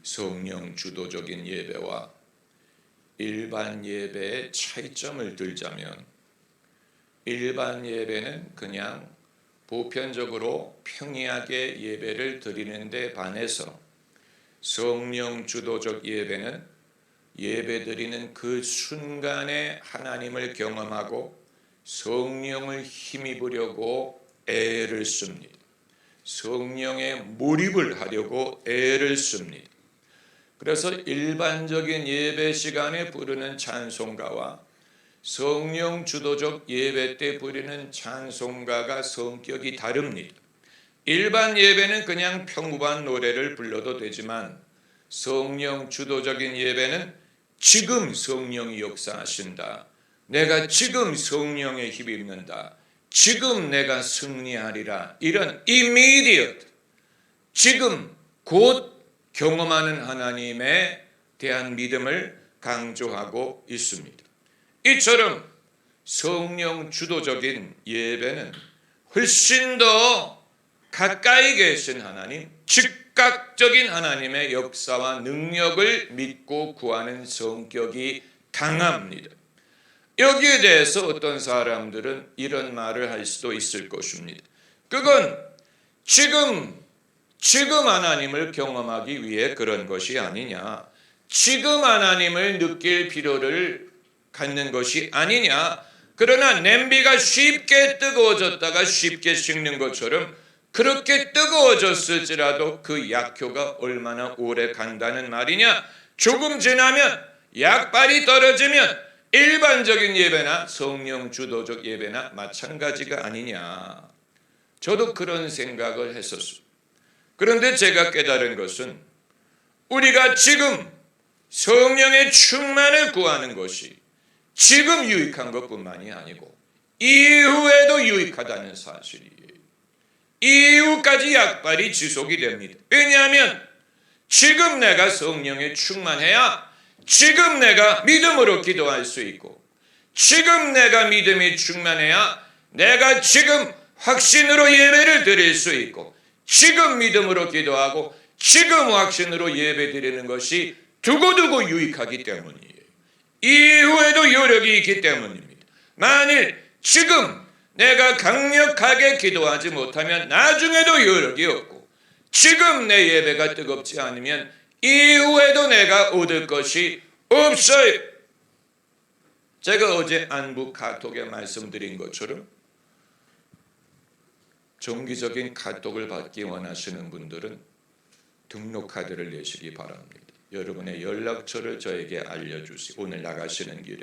성령 주도적인 예배와 일반 예배의 차이점을 들자면, 일반 예배는 그냥 보편적으로 평이하게 예배를 드리는 데 반해서 성령 주도적 예배는 예배 드리는 그 순간에 하나님을 경험하고 성령을 힘입으려고 애를 씁니다. 성령에 몰입을 하려고 애를 씁니다. 그래서 일반적인 예배 시간에 부르는 찬송가와 성령 주도적 예배 때 부르는 찬송가가 성격이 다릅니다. 일반 예배는 그냥 평범한 노래를 불러도 되지만, 성령 주도적인 예배는 지금 성령이 역사하신다, 내가 지금 성령에 힘입는다, 지금 내가 승리하리라, 이런 immediate, 지금 곧 경험하는 하나님에 대한 믿음을 강조하고 있습니다. 이처럼 성령 주도적인 예배는 훨씬 더 가까이 계신 하나님, 즉각적인 하나님의 역사와 능력을 믿고 구하는 성격이 강합니다. 여기에 대해서 어떤 사람들은 이런 말을 할 수도 있을 것입니다. 그건 지금 하나님을 경험하기 위해 그런 것이 아니냐, 지금 하나님을 느낄 필요를 갖는 것이 아니냐. 그러나 냄비가 쉽게 뜨거워졌다가 쉽게 식는 것처럼 그렇게 뜨거워졌을지라도 그 약효가 얼마나 오래 간다는 말이냐. 조금 지나면 약발이 떨어지면 일반적인 예배나 성령 주도적 예배나 마찬가지가 아니냐. 저도 그런 생각을 했었습니다. 그런데 제가 깨달은 것은 우리가 지금 성령의 충만을 구하는 것이 지금 유익한 것뿐만이 아니고 이후에도 유익하다는 사실이에요. 이후까지 약발이 지속이 됩니다. 왜냐하면 지금 내가 성령에 충만해야 지금 내가 믿음으로 기도할 수 있고, 지금 내가 믿음이 충만해야 내가 지금 확신으로 예배를 드릴 수 있고, 지금 믿음으로 기도하고 지금 확신으로 예배 드리는 것이 두고두고 유익하기 때문이에요. 이후에도 여력이 있기 때문입니다. 만일 지금 내가 강력하게 기도하지 못하면 나중에도 여력이 없고, 지금 내 예배가 뜨겁지 않으면 이후에도 내가 얻을 것이 없어요. 제가 어제 안부 카톡에 말씀드린 것처럼 정기적인 카톡을 받기 원하시는 분들은 등록 카드를 내시기 바랍니다. 여러분의 연락처를 저에게 알려주시고, 오늘 나가시는 길에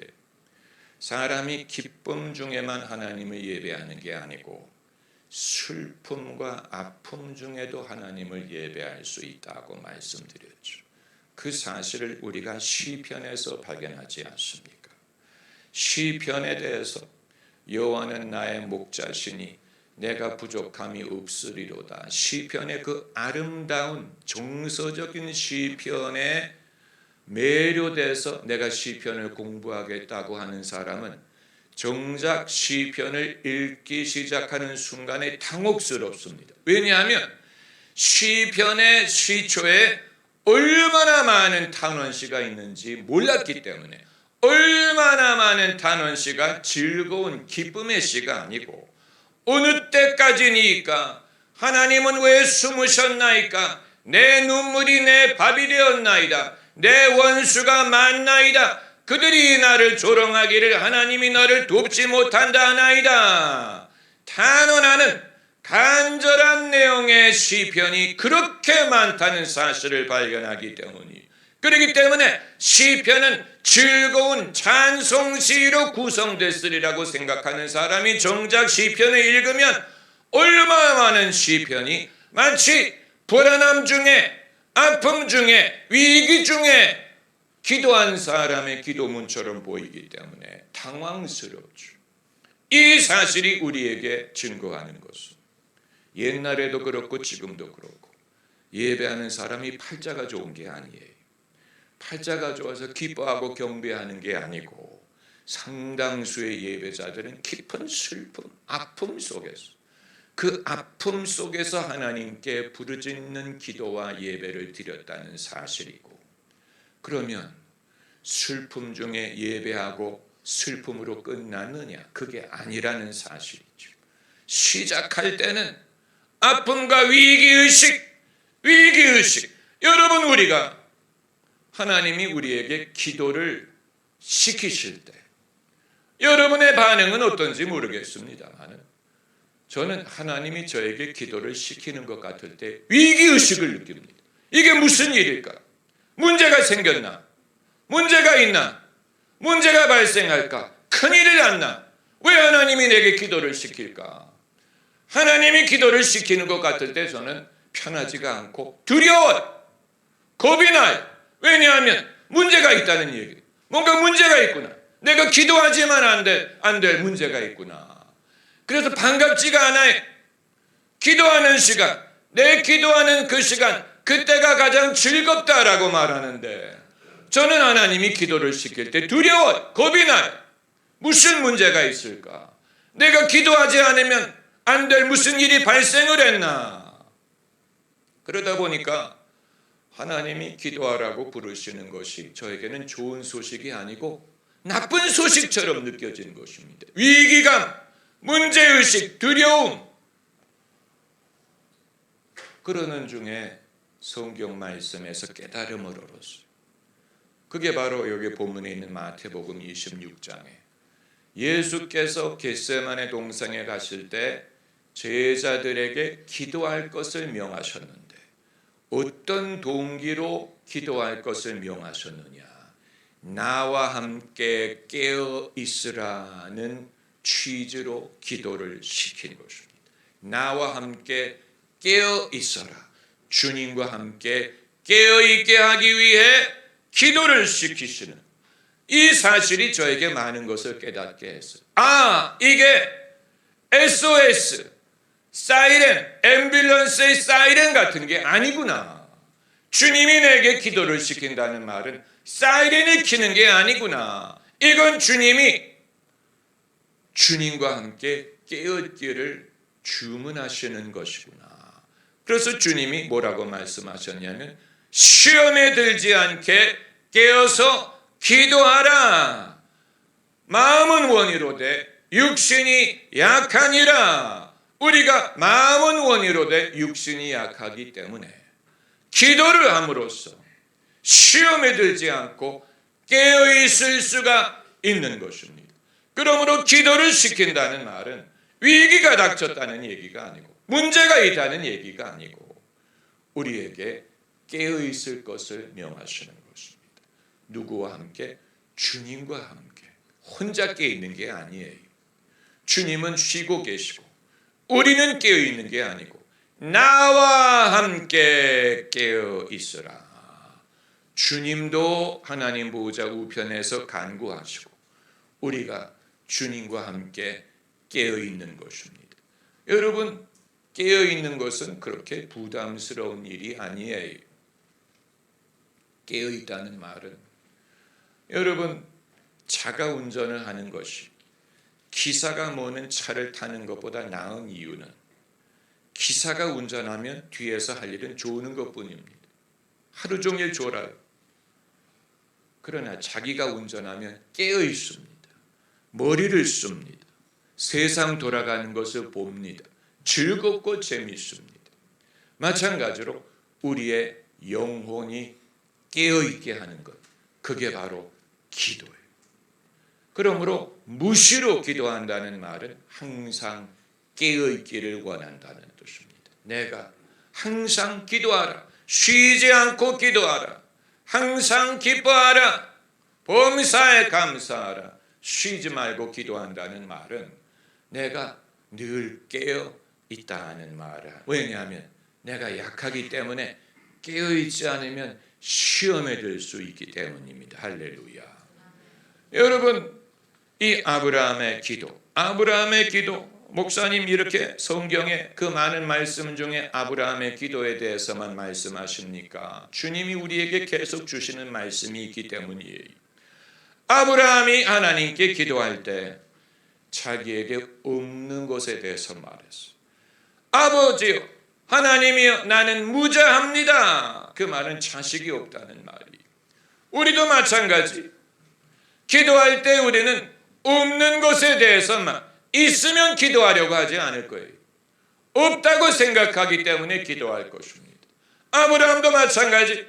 사람이 기쁨 중에만 하나님을 예배하는 게 아니고 슬픔과 아픔 중에도 하나님을 예배할 수 있다고 말씀드렸죠. 그 사실을 우리가 시편에서 발견하지 않습니까? 시편에 대해서 여호와는 나의 목자시니 내가 부족함이 없으리로다. 시편의 그 아름다운 정서적인 시편에 매료돼서 내가 시편을 공부하겠다고 하는 사람은 정작 시편을 읽기 시작하는 순간에 당혹스럽습니다. 왜냐하면 시편의 시초에 얼마나 많은 탄원시가 있는지 몰랐기 때문에, 얼마나 많은 탄원시가 즐거운 기쁨의 시가 아니고 어느 때까지니까, 하나님은 왜 숨으셨나이까, 내 눈물이 내 밥이 되었나이다, 내 원수가 많나이다, 그들이 나를 조롱하기를 하나님이 너를 돕지 못한다 하나이다. 탄원하는 간절한 내용의 시편이 그렇게 많다는 사실을 발견하기 때문이에요. 그렇기 때문에 시편은 즐거운 찬송시로 구성됐으리라고 생각하는 사람이 정작 시편을 읽으면 얼마나 많은 시편이 마치 불안함 중에, 아픔 중에, 위기 중에 기도한 사람의 기도문처럼 보이기 때문에 당황스럽죠. 이 사실이 우리에게 증거하는 것은 옛날에도 그렇고 지금도 그렇고 예배하는 사람이 팔자가 좋은 게 아니에요. 팔자가 좋아서 기뻐하고 경배하는 게 아니고 상당수의 예배자들은 깊은 슬픔, 아픔 속에서 그 아픔 속에서 하나님께 부르짖는 기도와 예배를 드렸다는 사실이고, 그러면 슬픔 중에 예배하고 슬픔으로 끝났느냐? 그게 아니라는 사실이죠. 시작할 때는 아픔과 위기의식. 여러분, 우리가 하나님이 우리에게 기도를 시키실 때 여러분의 반응은 어떤지 모르겠습니다만, 저는 하나님이 저에게 기도를 시키는 것 같을 때 위기의식을 느낍니다. 이게 무슨 일일까? 문제가 생겼나? 문제가 있나? 문제가 발생할까? 큰일이 났나? 왜 하나님이 내게 기도를 시킬까? 하나님이 기도를 시키는 것 같을 때 저는 편하지가 않고 두려워요. 겁이 나요. 왜냐하면 문제가 있다는 얘기. 뭔가 문제가 있구나. 내가 기도하지만 안 될 문제가 있구나. 그래서 반갑지가 않아요. 기도하는 시간, 내 기도하는 그 시간, 그때가 가장 즐겁다라고 말하는데, 저는 하나님이 기도를 시킬 때 두려워요. 겁이 나요. 무슨 문제가 있을까? 내가 기도하지 않으면 안 될 무슨 일이 발생을 했나? 그러다 보니까 하나님이 기도하라고 부르시는 것이 저에게는 좋은 소식이 아니고 나쁜 소식처럼 느껴지는 것입니다. 위기감, 문제의식, 두려움. 그러는 중에 성경 말씀에서 깨달음을 얻었어요. 그게 바로 여기 본문에 있는 마태복음 26장에 예수께서 겟세마네 동산에 가실 때 제자들에게 기도할 것을 명하셨는데, 어떤 동기로 기도할 것을 명하셨느냐? 나와 함께 깨어 있으라는 취지로 기도를 시킨 것입니다. 나와 함께 깨어 있어라. 주님과 함께 깨어 있게 하기 위해 기도를 시키시는 이 사실이 저에게 많은 것을 깨닫게 했어요. 이게 SOS, 사이렌, 앰뷸런스의 사이렌 같은 게 아니구나. 주님이 내게 기도를 시킨다는 말은 사이렌을 켜는 게 아니구나. 이건 주님이 주님과 함께 깨어있기를 주문하시는 것이구나. 그래서 주님이 뭐라고 말씀하셨냐면, 시험에 들지 않게 깨어서 기도하라. 마음은 원이로되 육신이 약하니라. 우리가 마음은 원이로되 육신이 약하기 때문에 기도를 함으로써 시험에 들지 않고 깨어있을 수가 있는 것입니다. 그러므로 기도를 시킨다는 말은 위기가 닥쳤다는 얘기가 아니고, 문제가 있다는 얘기가 아니고, 우리에게 깨어있을 것을 명하시는 것입니다. 누구와 함께? 주님과 함께. 혼자 깨어있는 게 아니에요. 주님은 쉬고 계시고 우리는 깨어있는 게 아니고, 나와 함께 깨어있으라. 주님도 하나님 보호자 우편에서 간구하시고 우리가 주님과 함께 깨어있는 것입니다. 여러분, 깨어있는 것은 그렇게 부담스러운 일이 아니에요. 깨어있다는 말은, 여러분, 차가 운전을 하는 것이 기사가 모는 차를 타는 것보다 나은 이유는, 기사가 운전하면 뒤에서 할 일은 조는 것뿐입니다. 하루 종일 졸아요. 그러나 자기가 운전하면 깨어 있습니다. 머리를 씁니다. 세상 돌아가는 것을 봅니다. 즐겁고 재미있습니다. 마찬가지로 우리의 영혼이 깨어있게 하는 것, 그게 바로 기도예요. 그러므로 무시로 기도한다는 말은 항상 깨어있기를 원한다는 뜻입니다. 내가 항상 기도하라. 쉬지 않고 기도하라. 항상 기뻐하라. 범사에 감사하라. 쉬지 말고 기도한다는 말은 내가 늘 깨어 있다는 말을. 왜냐하면 내가 약하기 때문에 깨어있지 않으면 시험에 들 수 있기 때문입니다. 할렐루야. 여러분, 이 아브라함의 기도, 목사님 이렇게 성경의 그 많은 말씀 중에 아브라함의 기도에 대해서만 말씀하십니까? 주님이 우리에게 계속 주시는 말씀이 있기 때문이에요. 아브라함이 하나님께 기도할 때 자기에게 없는 것에 대해서 말했어요. 아버지요, 하나님이여, 나는 무자합니다. 그 말은 자식이 없다는 말이. 우리도 마찬가지. 기도할 때 우리는 없는 것에 대해서만 있으면 기도하려고 하지 않을 거예요. 없다고 생각하기 때문에 기도할 것입니다. 아브라함도 마찬가지.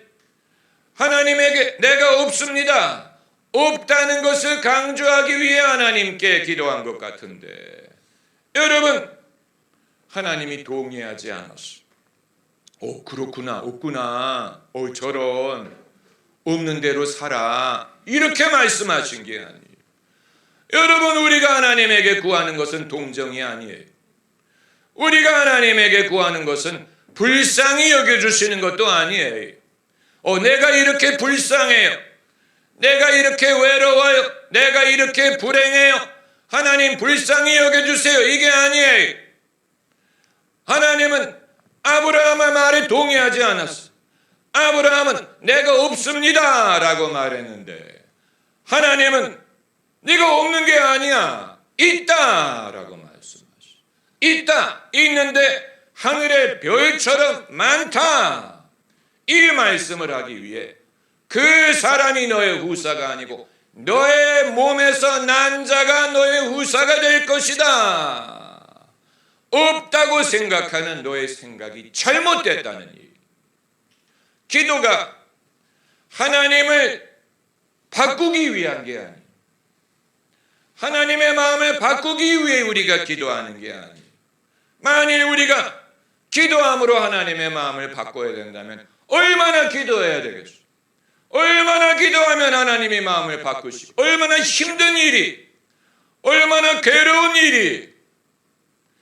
하나님에게 내가 없습니다, 없다는 것을 강조하기 위해 하나님께 기도한 것 같은데, 여러분, 하나님이 동의하지 않았어요. 그렇구나, 없구나, 저런, 없는 대로 살아, 이렇게 말씀하신 게 아니에요. 여러분, 우리가 하나님에게 구하는 것은 동정이 아니에요. 우리가 하나님에게 구하는 것은 불쌍히 여겨주시는 것도 아니에요. 내가 이렇게 불쌍해요, 내가 이렇게 외로워요, 내가 이렇게 불행해요, 하나님 불쌍히 여겨주세요, 이게 아니에요. 하나님은 아브라함의 말에 동의하지 않았어. 아브라함은 내가 없습니다 라고 말했는데, 하나님은 네가 없는 게 아니야, 있다 라고 말씀하셨어. 있다, 있는데 하늘의 별처럼 많다, 이 말씀을 하기 위해 그 사람이 너의 후사가 아니고 너의 몸에서 난 자가 너의 후사가 될 것이다. 없다고 생각하는 너의 생각이 잘못됐다는 일. 기도가 하나님을 바꾸기 위한 게 아니에요. 하나님의 마음을 바꾸기 위해 우리가 기도하는 게 아니에요. 만일 우리가 기도함으로 하나님의 마음을 바꿔야 된다면 얼마나 기도해야 되겠어요? 얼마나 기도하면 하나님의 마음을 바꾸시고, 얼마나 힘든 일이, 얼마나 괴로운 일이,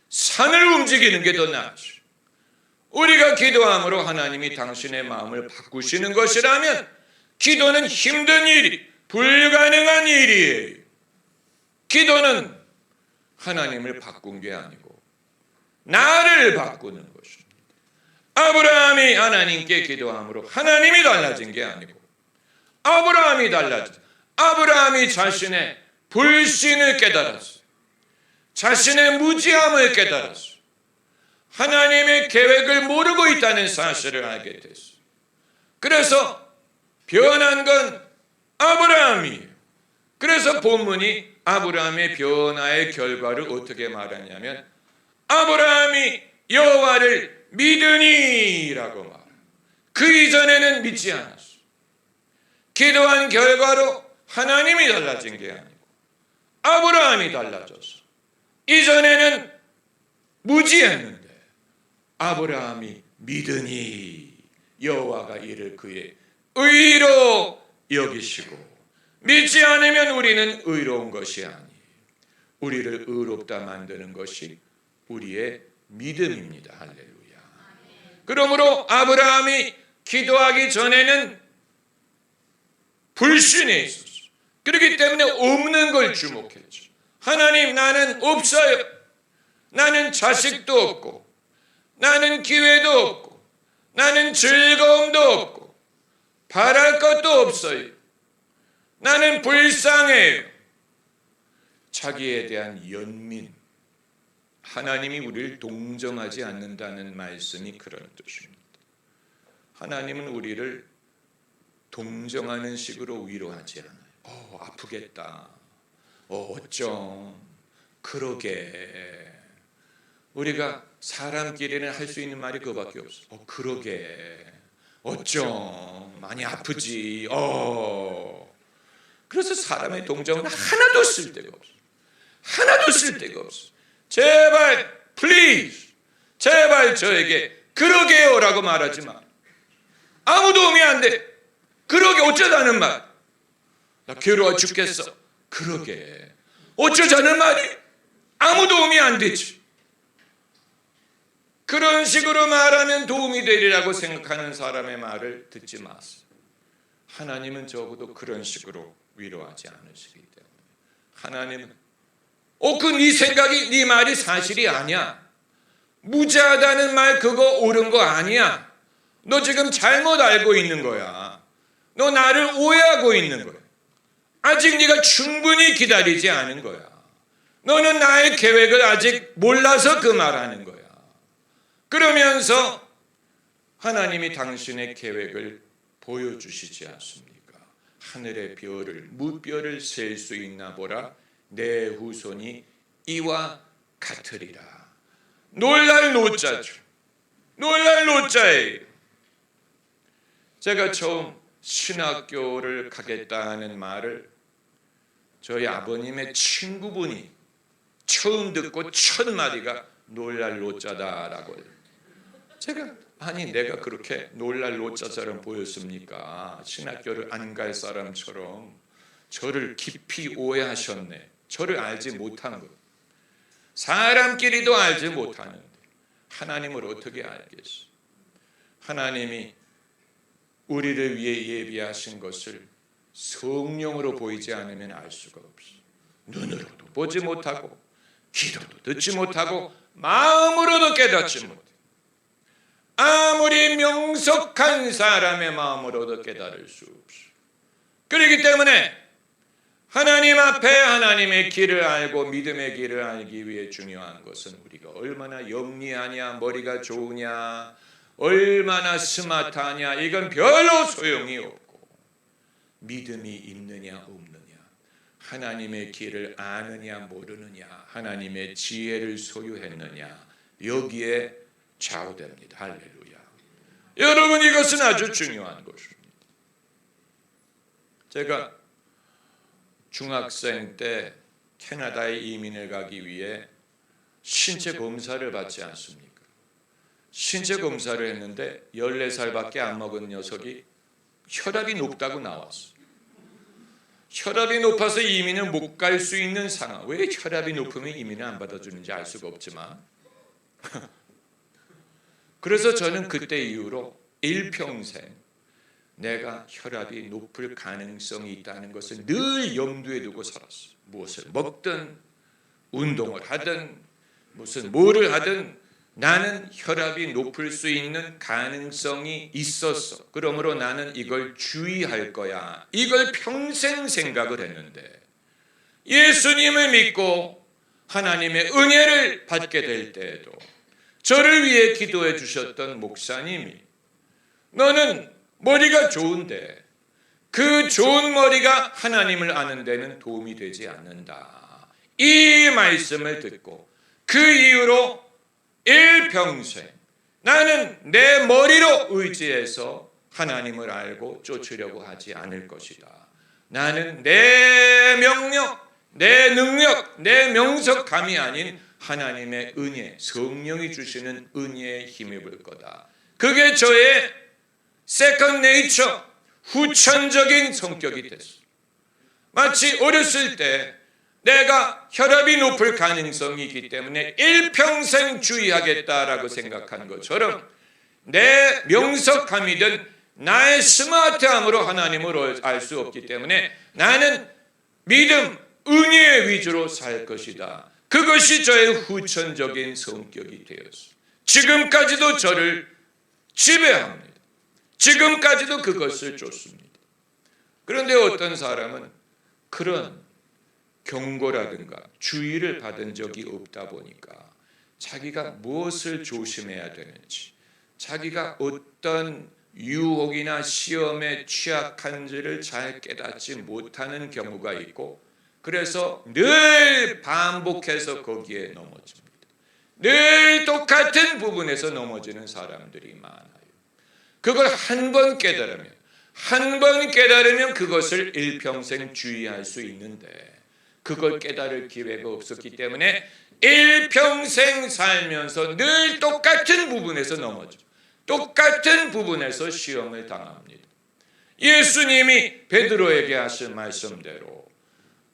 산을 움직이는 게 더 낫죠. 우리가 기도함으로 하나님이 당신의 마음을 바꾸시는 것이라면 기도는 힘든 일이, 불가능한 일이에요. 기도는 하나님을 바꾼 게 아니고 나를 바꾸는 것입니다. 아브라함이 하나님께 기도함으로 하나님이 달라진 게 아니고 아브라함이 달라진, 아브라함이 자신의 불신을 깨달았어요. 자신의 무지함을 깨달았어요. 하나님의 계획을 모르고 있다는 사실을 알게 됐어요. 그래서 변한 건 아브라함이에요. 그래서 본문이 아브라함의 변화의 결과를 어떻게 말하냐면 아브라함이 여호와를 믿으니라고 말해요. 그 이전에는 믿지 않았어요. 기도한 결과로 하나님이 달라진 게 아니고 아브라함이 달라졌어. 이전에는 무지했는데 아브라함이 믿으니 여호와가 이를 그의 의로 여기시고, 믿지 않으면 우리는 의로운 것이 아니에요. 우리를 의롭다 만드는 것이 우리의 믿음입니다. 할렐루야. 그러므로 아브라함이 기도하기 전에는 불신에 있었어요. 그렇기 때문에 없는 걸 주목했죠. 하나님, 나는 없어요. 나는 자식도 없고, 나는 기회도 없고, 나는 즐거움도 없고, 바랄 것도 없어요. 나는 불쌍해요. 자기에 대한 연민, 하나님이 우리를 동정하지 않는다는 말씀이 그런 뜻입니다. 하나님은 우리를 동정하는 식으로 위로하지 않아요. 아프겠다. 어쩜 그러게. 우리가 사람끼리는 할 수 있는 말이 그거밖에 없어. 그러게. 어쩜 많이 아프지. 그래서 사람의 동정은 하나도 쓸 데가 없어. 하나도 쓸 데가 없어. 제발, please, 제발 저에게 그러게요라고 말하지 마. 아무 도움이 안 돼. 그러게 어쩌자는 말. 나 괴로워 죽겠어. 그러게 어쩌자는 말이 아무 도움이 안 되지. 그런 식으로 말하면 도움이 되리라고 생각하는 사람의 말을 듣지 마세요. 하나님은 적어도 그런 식으로 위로하지 않으시기 때문에 하나님은 그 네 생각이, 네 말이 사실이 아니야. 무지하다는 말 그거 옳은 거 아니야. 너 지금 잘못 알고 있는 거야. 너 나를 오해하고 있는 거야. 아직 네가 충분히 기다리지 않은 거야. 너는 나의 계획을 아직 몰라서 그 말하는 거야. 그러면서 하나님이 당신의 계획을 보여주시지 않습니까? 하늘의 별을 무별을 셀 수 있나 보라. 내 후손이 이와 같으리라. 놀랄 노자죠. 놀랄 노자예요. 제가 처음 신학교를 가겠다는 말을 저희 아버님의 친구분이 처음 듣고 첫 마디가 놀랄 노자다라고 해요. 제가 아니 내가 그렇게 놀랄 노자처럼 보였습니까? 신학교를 안 갈 사람처럼 저를 깊이 오해하셨네. 저를 알지 못한 것. 사람끼리도 알지 못하는데 하나님을 어떻게 알겠어? 하나님이 우리를 위해 예비하신 것을 성령으로 보이지 않으면 알 수가 없어. 눈으로도 보지 못하고 귀로도 듣지 못하고 마음으로도 깨닫지 못해. 아무리 명석한 사람의 마음으로도 깨달을 수 없어. 그렇기 때문에 하나님 앞에 하나님의 길을 알고 믿음의 길을 알기 위해 중요한 것은 우리가 얼마나 영리하냐, 머리가 좋으냐, 얼마나 스마트하냐, 이건 별로 소용이 없고, 믿음이 있느냐 없느냐, 하나님의 길을 아느냐 모르느냐, 하나님의 지혜를 소유했느냐, 여기에 좌우됩니다. 할렐루야. 여러분, 이것은 아주 중요한 것입니다. 제가 중학생 때 캐나다에 이민을 가기 위해 신체 검사를 받지 않습니까? 신체 검사를 했는데 14살밖에 안 먹은 녀석이 혈압이 높다고 나왔어. 혈압이 높아서 이민을 못 갈 수 있는 상황. 왜 혈압이 높으면 이민을 안 받아주는지 알 수가 없지만 그래서 저는 그때 이후로 일평생 내가 혈압이 높을 가능성이 있다는 것을 늘 염두에 두고 살았어요. 무엇을 먹든 운동을 하든 무슨 뭐를 하든 나는 혈압이 높을 수 있는 가능성이 있었어. 그러므로 나는 이걸 주의할 거야. 이걸 평생 생각을 했는데 예수님을 믿고 하나님의 은혜를 받게 될 때에도 저를 위해 기도해 주셨던 목사님이 너는 머리가 좋은데 그 좋은 머리가 하나님을 아는 데는 도움이 되지 않는다. 이 말씀을 듣고 그 이후로 일평생 나는 내 머리로 의지해서 하나님을 알고 쫓으려고 하지 않을 것이다. 나는 내 명력, 내 능력, 내 명석감이 아닌 하나님의 은혜, 성령이 주시는 은혜에 힘입을 거다. 그게 저의 세컨드 네이처, 후천적인 성격이 됐어요. 마치 어렸을 때 내가 혈압이 높을 가능성이 있기 때문에 일평생 주의하겠다라고 생각한 것처럼 내 명석함이든 나의 스마트함으로 하나님을 알 수 없기 때문에 나는 믿음, 은혜 위주로 살 것이다. 그것이 저의 후천적인 성격이 되었어요. 지금까지도 저를 지배합니다. 지금까지도 그것을 쫓습니다. 그런데 어떤 사람은 그런 경고라든가 주의를 받은 적이 없다 보니까 자기가 무엇을 조심해야 되는지, 자기가 어떤 유혹이나 시험에 취약한지를 잘 깨닫지 못하는 경우가 있고, 그래서 늘 반복해서 거기에 넘어집니다. 늘 똑같은 부분에서 넘어지는 사람들이 많아요. 그걸 한 번 깨달으면 그것을 일평생 주의할 수 있는데 그걸 깨달을 기회가 없었기 때문에 일평생 살면서 늘 똑같은 부분에서 넘어져, 똑같은 부분에서 시험을 당합니다. 예수님이 베드로에게 하신 말씀대로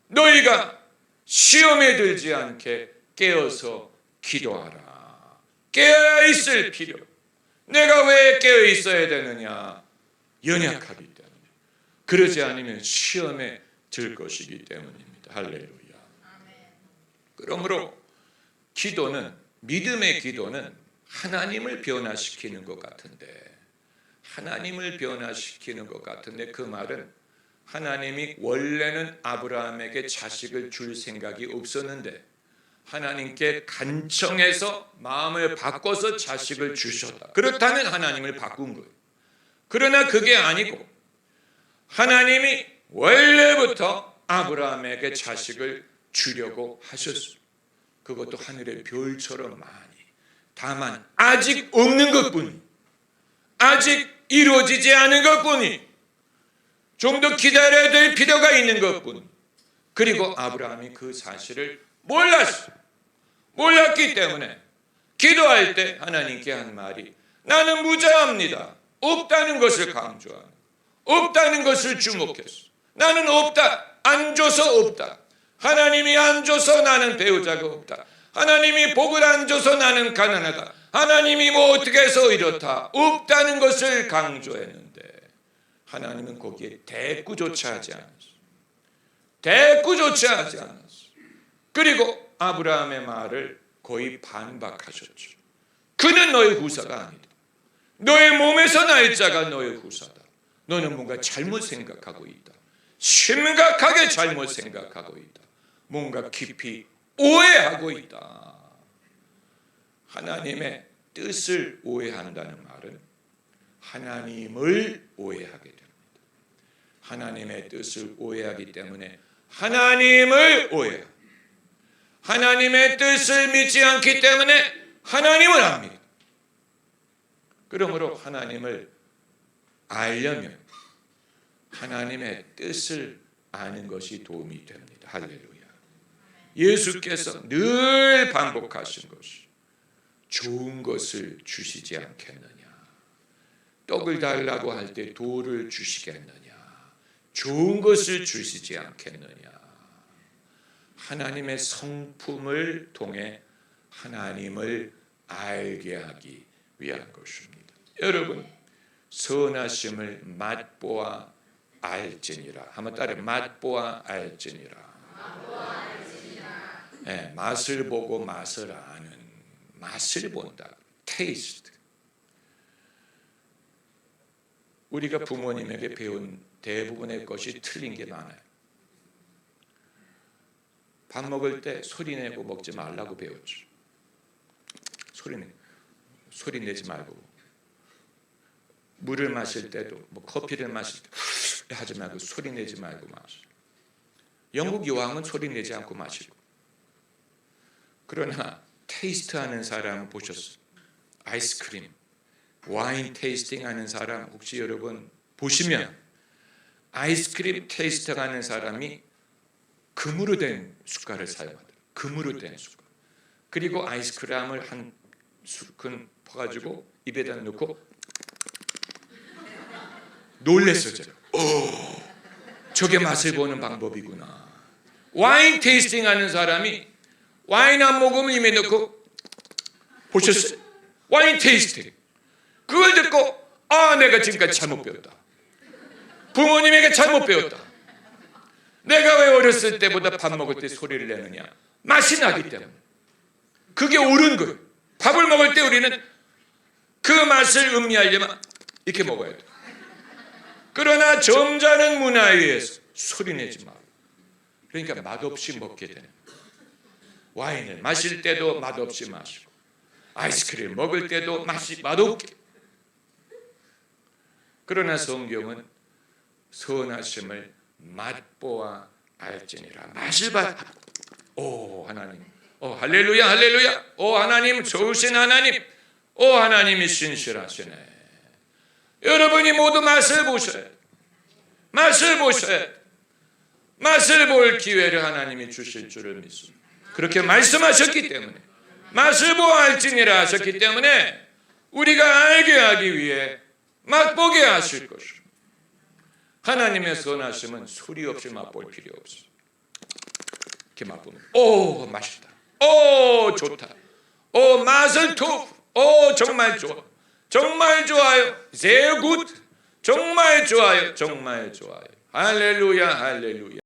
너희가 시험에 들지 않게 깨어서 기도하라. 깨어 있을 필요. 내가 왜 깨어 있어야 되느냐? 연약하기 때문에. 그러지 않으면 시험에 들 것이기 때문입니다. 할렐루야. 그러므로 기도는, 믿음의 기도는 하나님을 변화시키는 것 같은데, 그 말은 하나님이 원래는 아브라함에게 자식을 줄 생각이 없었는데 하나님께 간청해서 마음을 바꿔서 자식을 주셨다. 그렇다면 하나님을 바꾼 거예요. 그러나 그게 아니고 하나님이 원래부터 아브라함에게 자식을 주려고 하셨어요. 그것도 하늘의 별처럼 많이. 다만 아직 없는 것뿐이, 아직 이루어지지 않은 것뿐이, 좀 더 기다려야 될 필요가 있는 것뿐이. 그리고 아브라함이 그 사실을 몰랐어요. 몰랐기 때문에 기도할 때 하나님께 한 말이 나는 무자합니다. 없다는 것을 강조하는, 없다는 것을 주목했어. 나는 없다. 안 줘서 없다. 하나님이 안 줘서 나는 배우자가 없다. 하나님이 복을 안 줘서 나는 가난하다. 하나님이 뭐 어떻게 해서 이렇다. 없다는 것을 강조했는데 하나님은 거기에 대꾸조차 하지 않았어요. 대꾸조차 하지 않았어요. 그리고 아브라함의 말을 거의 반박하셨죠. 그는 너의 후사가 아니다. 너의 몸에서 날 자가 너의 후사다. 너는 뭔가 잘못 생각하고 있다. 심각하게 잘못 생각하고 있다. 뭔가 깊이 오해하고 있다. 하나님의 뜻을 오해한다는 말은 하나님을 오해하게 됩니다. 하나님의 뜻을 오해하기 때문에 하나님을 오해합니다. 하나님의 뜻을 믿지 않기 때문에 하나님을 압니다. 그러므로 하나님을 알려면 하나님의 뜻을 아는 것이 도움이 됩니다. 할렐루야. 예수께서 늘 반복하신 것이 좋은 것을 주시지 않겠느냐. 떡을 달라고 할 때 돌을 주시겠느냐. 좋은 것을 주시지 않겠느냐. 하나님의 성품을 통해 하나님을 알게 하기 위한 것입니다. 여러분, 선하심을 맛보아 알지니라. 한번 따라 맛보아 알지니라. 네, 맛을 보고 맛을 아는, 맛을 본다. 테이스트. 우리가 부모님에게 배운 대부분의 것이 틀린 게 많아요. 밥 먹을 때 소리 내고 먹지 말라고 배웠죠. 소리 내지 말고. 물을 마실 때도, 뭐 커피를 마실 때 하지 말고 소리 내지 말고 마셔. 영국 여왕은 소리 내지 않고 마시고. 그러나 테이스트하는 사람 보셨어요? 아이스크림, 와인 테이스팅하는 사람 혹시 여러분 보시면 아이스크림 테이스팅하는 사람이 금으로 된 숟갈을 사용하더라고요. 금으로 된 숟갈. 그리고 아이스크림을 한 스푼 퍼가지고 입에다 넣고 놀랬어요. 저게 맛을 보는 방법이구나. 와인 테이스팅하는 사람이 와인 한 모금을 입에 넣고 보셨어요? 와인 테이스팅. 그걸 듣고 내가 지금까지 잘못 배웠다. 부모님에게 잘못 배웠다. 내가 왜 어렸을 때보다 밥 먹을 때 소리를 내느냐. 맛이 나기 때문에. 그게 옳은 거예요. 밥을 먹을 때 우리는 그 맛을 음미하려면 이렇게 먹어야 돼. 그러나 점잖은 문화에 의해서 소리 내지 마. 그러니까 맛없이 먹게 되는 거예요. 와인을 마실 때도 맛없이 마시고 아이스크림 먹을 때도 맛없게. 그러나 성경은 선하심을 맛보아 알지니라. 맛을 봐. 오 하나님. 할렐루야 할렐루야. 오 하나님 좋으신 하나님. 오 하나님이 신실하시네. 여러분이 모두 맛을 보셔야 돼. 맛을 보셔야 돼. 맛을 볼 기회를 하나님이 주실 줄을 믿습니다. 그렇게 말씀하셨기 때문에 맛을 보아 알지니라 하셨기 때문에 우리가 알게 하기 위해 맛보게 하실 것입니다. 하나님의 선하심은 소리 없이 맛볼 필요 없어요. 이렇게 맛보면 맛있다. 좋다. 맛을 토. 정말 좋아. 정말 좋아요. sehr gut. 정말 좋아요. 정말 좋아요. 할렐루야 할렐루야.